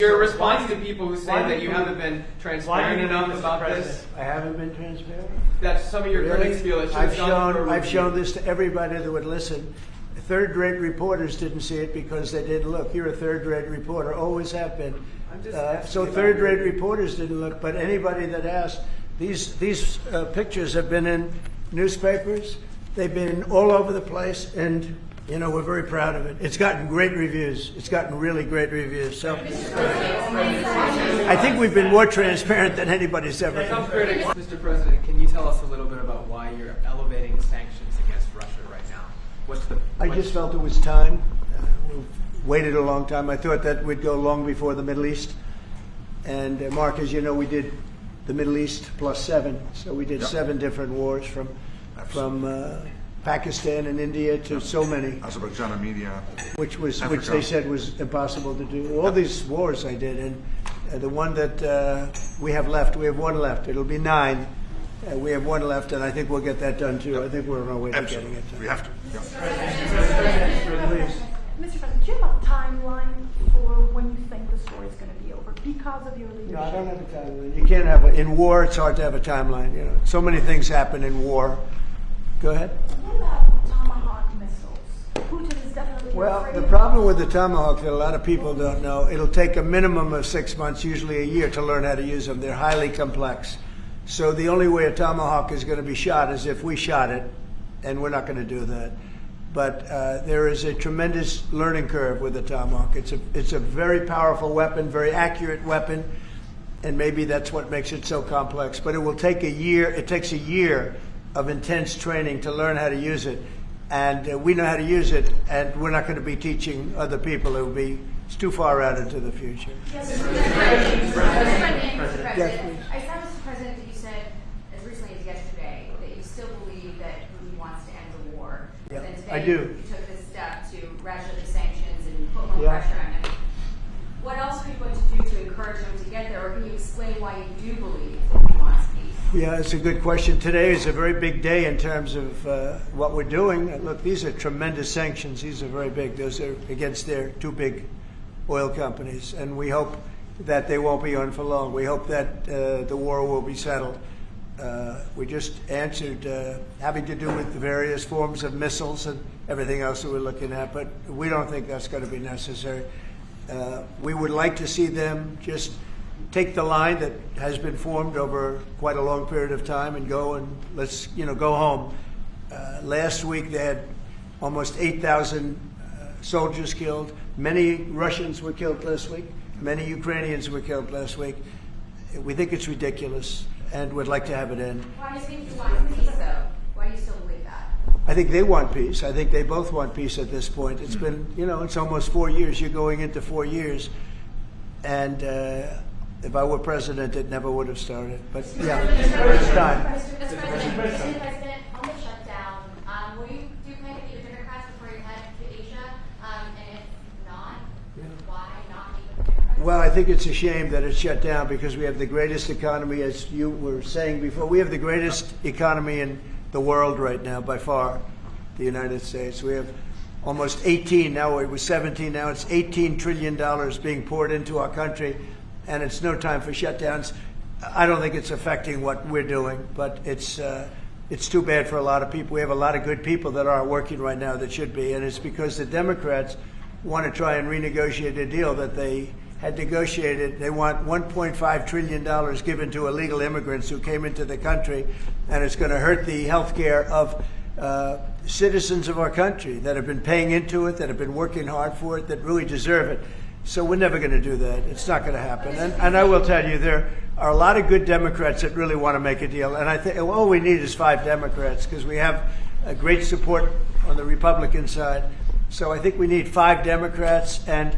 Your response to people who say that you haven't been transparent enough about this? I haven't been transparent? That some of your critics feel it should have gone for a I've review. shown this to everybody that would listen. Third-rate reporters didn't see it because they didn't look. You're a third-rate reporter, always have been. So third-rate reporters didn't look, but anybody that asked, these pictures have been in newspapers. They've been all over the place, and we're very proud of it. It's gotten great reviews. It's gotten really great reviews. So I think we've been more transparent than anybody's ever been. Some critics, Mr. President, can you tell us a little bit about why you're elevating sanctions against Russia right now? I just felt it was time. We've waited a long time. I thought that we'd go long before the Middle East. And Mark, as you know, we did the Middle East plus 7. So we did 7 different wars from Pakistan and India to so many. Azerbaijan, Armenia. Which they said was impossible to do. All these wars I did. And the one that we have left, we have 1 left. It'll be 9. We have 1 left, and I think we'll get that done too. I think we're on our way to getting it done. We have to. Yeah. Mr. President, do you have a timeline for when you think the story is going to be over because of your leadership? No, I don't have a timeline. You can't have in war. It's hard to have a timeline. So many things happen in war. Go ahead. What about Tomahawk missiles? Putin is definitely Well, afraid the of problem with the Tomahawk that a lot of people don't know, it'll take a minimum of 6 months, usually a year, to learn how to use them. They're highly complex. So the only way a Tomahawk is going to be shot is if we shot it, and we're not going to do that. But there is a tremendous learning curve with the Tomahawk. It's a very powerful weapon, very accurate weapon, and maybe that's what makes it so complex. But it will take a year. It takes a year of intense training to learn how to use it. And we know how to use it, and we're not going to be teaching other people. It's too far out into the future. Yes, Mr. President. Yes, please. I saw, Mr. President, that you said as recently as yesterday that you still believe that Putin wants to end the war. Yep, Then today I do. You took this step to ratchet the sanctions and put more Yeah. pressure on him. What else are you going to do to encourage him to get there, or can you explain why you do believe that he wants peace? Yeah, it's a good question. Today is a very big day in terms of what we're doing. Look, these are tremendous sanctions. These are very big. Those are against their 2 big oil companies. And we hope that they won't be on for long. We hope that the war will be settled. We just answered having to do with the various forms of missiles and everything else that we're looking at. But we don't think that's going to be necessary. We would like to see them just take the line that has been formed over quite a long period of time and go and let's go home. Last week they had almost 8,000 soldiers killed. Many Russians were killed last week. Many Ukrainians were killed last week. We think it's ridiculous and would like to have it end. Why do you think you want peace, though? Why do you still believe that? I think they want peace. I think they both want peace at this point. It's been, it's almost 4 years. You're going into 4 years. And if I were president, it never would have started. But yeah, it's time. Mr. President, on the shutdown, do you plan to meet with Democrats before you head to Asia? And if not, why not meet with Democrats? Well, I think it's a shame that it's shut down because we have the greatest economy, as you were saying before. We have the greatest economy in the world right now, by far, the United States. We have almost 18, now it was 17, now it's $18 trillion being poured into our country, and it's no time for shutdowns. I don't think it's affecting what we're doing, but it's too bad for a lot of people. We have a lot of good people that aren't working right now that should be, and it's because the Democrats want to try and renegotiate a deal that they had negotiated. They want $1.5 trillion given to illegal immigrants who came into the country, and it's going to hurt the health care of citizens of our country that have been paying into it, that have been working hard for it, that really deserve it. So we're never going to do that. It's not going to happen. And I will tell you, there are a lot of good Democrats that really want to make a deal. And I think all we need is 5 Democrats because we have great support on the Republican side. So I think we need 5 Democrats, and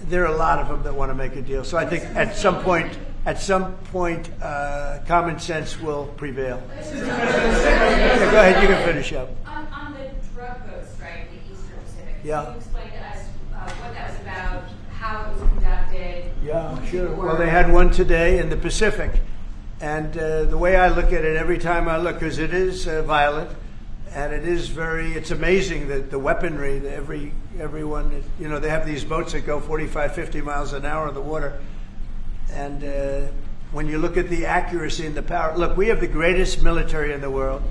there are a lot of them that want to make a deal. So I think at some point, common sense will prevail. Yeah, go ahead, you can finish up. On the drug coast, right, the Eastern Pacific, Yeah. can you explain to us what that was about, how it was conducted? Yeah, sure. Well, they had one today in the Pacific. And the way I look at it, every time I look, because it is violent, And it's amazing that the weaponry, that everyone, you know, they have these boats that go 45, 50 miles an hour in the water. And when you look at the accuracy and the power, look, we have the greatest military in the world.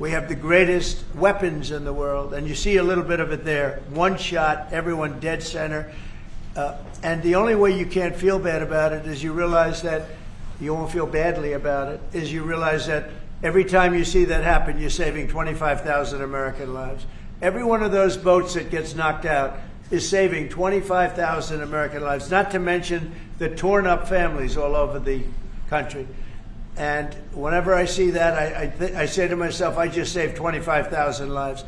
We have the greatest weapons in the world. And you see a little bit of it there. One shot, everyone dead center. And the only way you can't feel bad about it is you realize that you won't feel badly about it, is you realize that every time you see that happen, you're saving 25,000 American lives. Every one of those boats that gets knocked out is saving 25,000 American lives, not to mention the torn up families all over the country. And whenever I see that, I say to myself, I just saved 25,000 lives.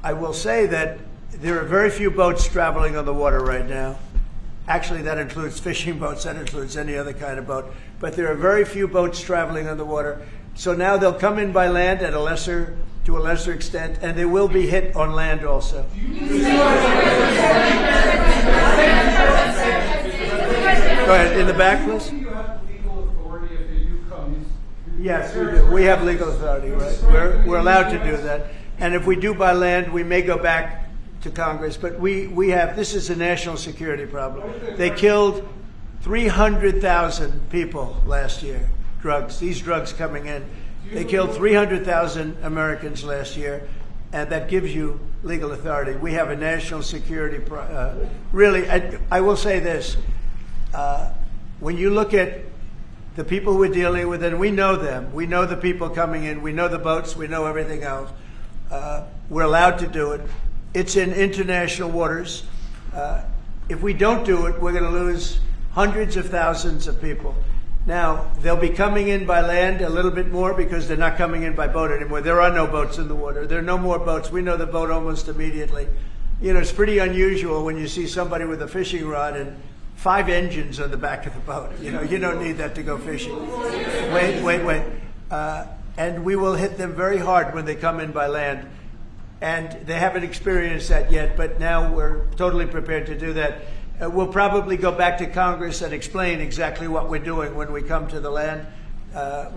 I will say that there are very few boats traveling on the water right now. Actually, that includes fishing boats, that includes any other kind of boat. But there are very few boats traveling on the water. So now they'll come in by land to a lesser extent, and they will be hit on land also. Go ahead, in the back, please. Do you have legal authority if they do come? Yes, we do. We have legal authority, right? We're allowed to do that. And if we do by land, we may go back to Congress. But we have, this is a national security problem. They killed 300,000 people last year. These drugs coming in. They killed 300,000 Americans last year, and that gives you legal authority. We have a national security, really, I will say this, when you look at the people we're dealing with, and we know them, we know the people coming in, we know the boats, we know everything else, we're allowed to do it. It's in international waters. If we don't do it, we're going to lose hundreds of thousands of people. Now, they'll be coming in by land a little bit more because they're not coming in by boat anymore. There are no boats in the water. There are no more boats. We know the boat almost immediately. You know, it's pretty unusual when you see somebody with a fishing rod and 5 engines on the back of the boat. You know, you don't need that to go fishing. Wait. And we will hit them very hard when they come in by land. And they haven't experienced that yet, but now we're totally prepared to do that. We'll probably go back to Congress and explain exactly what we're doing when we come to the land.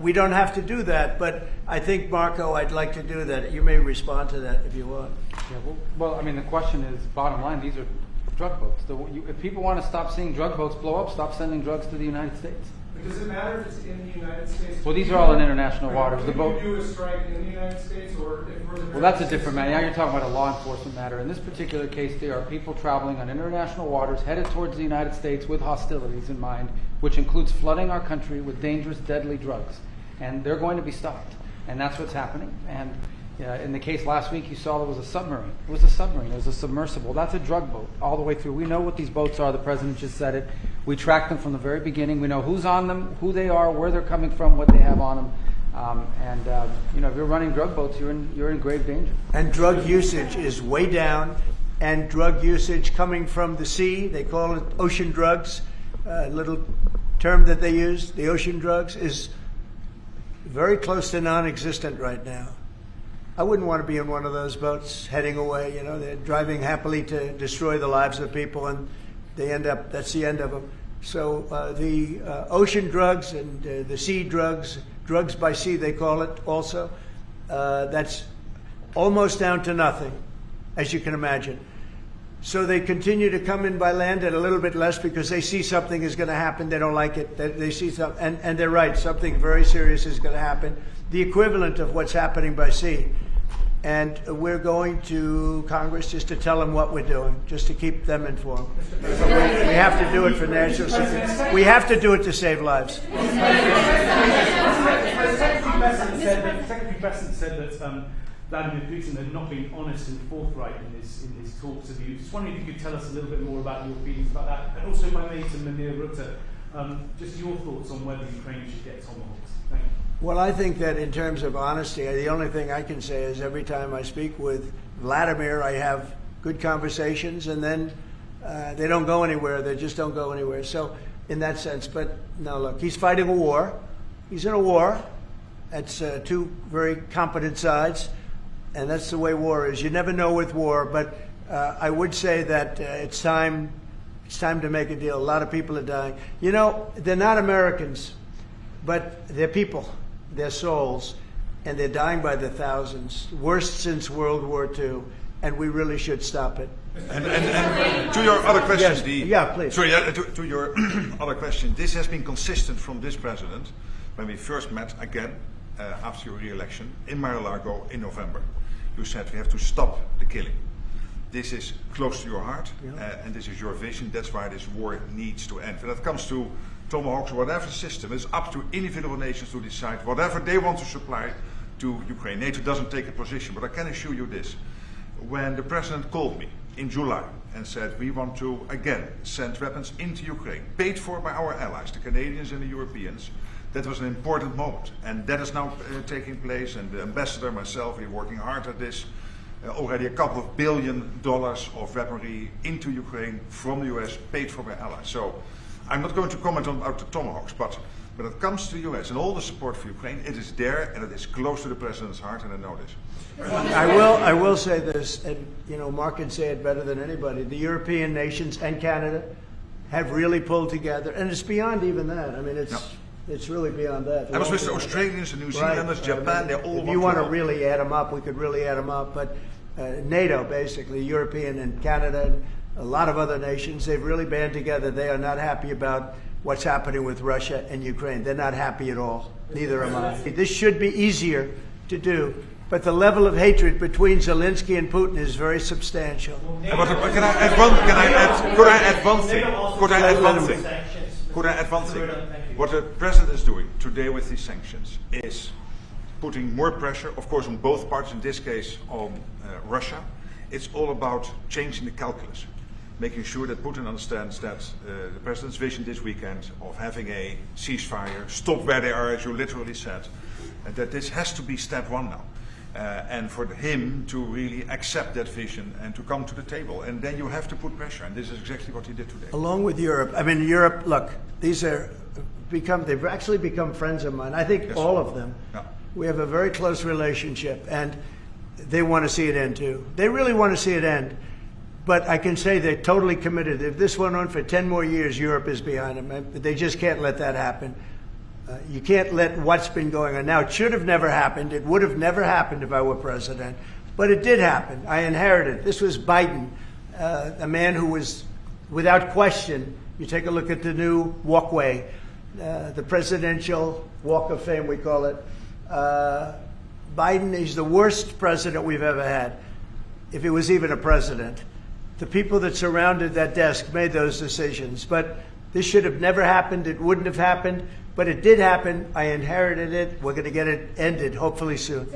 We don't have to do that, but I think, Marco, I'd like to do that. You may respond to that if you want. Yeah, well, I mean, the question is, bottom line, these are drug boats. If people want to stop seeing drug boats blow up, stop sending drugs to the United States. But does it matter if it's in the United States? Well, these are all in international waters. The boat. Do a strike in the United States, or if we're the well, that's a different matter. Now you're talking about a law enforcement matter. In this particular case, there are people traveling on international waters headed towards the United States with hostilities in mind, which includes flooding our country with dangerous, deadly drugs. And they're going to be stopped. And that's what's happening. And in the case last week, you saw there was a submarine. It was a submarine. It was a submersible. That's a drug boat all the way through. We know what these boats are. The president just said it. We track them from the very beginning. We know who's on them, who they are, where they're coming from, what they have on them. You know, if you're running drug boats, you're in grave danger. And drug usage is way down. And drug usage coming from the sea, they call it ocean drugs, a little term that they use, the ocean drugs, is very close to non-existent right now. I wouldn't want to be in one of those boats heading away. You know, they're driving happily to destroy the lives of people, and they end up, that's the end of them. So the ocean drugs and the sea drugs, drugs by sea they call it also, that's almost down to nothing, as you can imagine. So they continue to come in by land at a little bit less because they see something is going to happen. They don't like it. They see something, and they're right, something very serious is going to happen. The equivalent of what's happening by sea. And we're going to Congress just to tell them what we're doing, just to keep them informed. But we have to do it for national security. We have to do it to save lives. Secretary President said that Vladimir Putin had not been honest and forthright in his talks with you. Just wondering if you could tell us a little bit more about your feelings about that, and also my mate and Mark Rutte, just your thoughts on whether Ukraine should get Tomahawks. Thank you. Well, I think that in terms of honesty, the only thing I can say is every time I speak with Vladimir, I have good conversations, and then they don't go anywhere. They just don't go anywhere. So in that sense, but no, look, he's fighting a war. He's in a war. That's two very competent sides, and that's the way war is. You never know with war, but I would say that it's time to make a deal. A lot of people are dying. You know, they're not Americans, but they're people. Their souls. and they're dying by the thousands, worst since World War II, and we really should stop it. And to your other question, Yes. Please. Sorry, to your other question, this has been consistent from this president when we first met again after your re-election in Mar-a-Lago in November. You said we have to stop the killing. This is close to your heart, and this is your vision. That's why this war needs to end. When it comes to Tomahawks or whatever system, it's up to individual nations to decide whatever they want to supply to Ukraine. NATO doesn't take a position, but I can assure you this. When the president called me in July and said we want to again send weapons into Ukraine, paid for by our allies, the Canadians and the Europeans, that was an important moment. And that is now taking place, and the ambassador, myself, we're working hard at this. Already a couple of $1 billion of weaponry into Ukraine from the US, paid for by allies. So I'm not going to comment on about the Tomahawks, but when it comes to the US and all the support for Ukraine, it is there and it is close to the president's heart, and I know this. I will say this, and Mark can say it better than anybody. The European nations and Canada have really pulled together, and it's beyond even that. I mean, it's really beyond that. I was with the Australians, the New Zealanders, Japan. They all. If you want to really add them up, we could really add them up. But NATO, basically, European and Canada, and a lot of other nations, they've really band together. They are not happy about what's happening with Russia and Ukraine. They're not happy at all. Neither am I. This should be easier to do. But the level of hatred between Zelensky and Putin is very substantial. Could I add one thing? What the president is doing today with these sanctions is putting more pressure, of course, on both parties, in this case on Russia. It's all about changing the calculus, making sure that Putin understands that the president's vision this weekend of having a ceasefire, stop where they are, as you literally said, and that this has to be step one now. And for him to really accept that vision and to come to the table. And then you have to put pressure, and this is exactly what he did today. Along with Europe. I mean, Europe, look, they've actually become friends of mine. I think all of them. Yeah. We have a very close relationship, and they want to see it end too. They really want to see it end. But I can say they're totally committed. If this went on for 10 more years, Europe is behind them. They just can't let that happen. You can't let what's been going on. Now, it should have never happened. It would have never happened if I were president. But it did happen. I inherited. This was Biden, a man who was, without question, you take a look at the new walkway, the Presidential Walk of Fame, we call it. Biden is the worst president we've ever had, if he was even a president. The people that surrounded that desk made those decisions. But this should have never happened. It wouldn't have happened. But it did happen. I inherited it. We're going to get it ended, hopefully soon.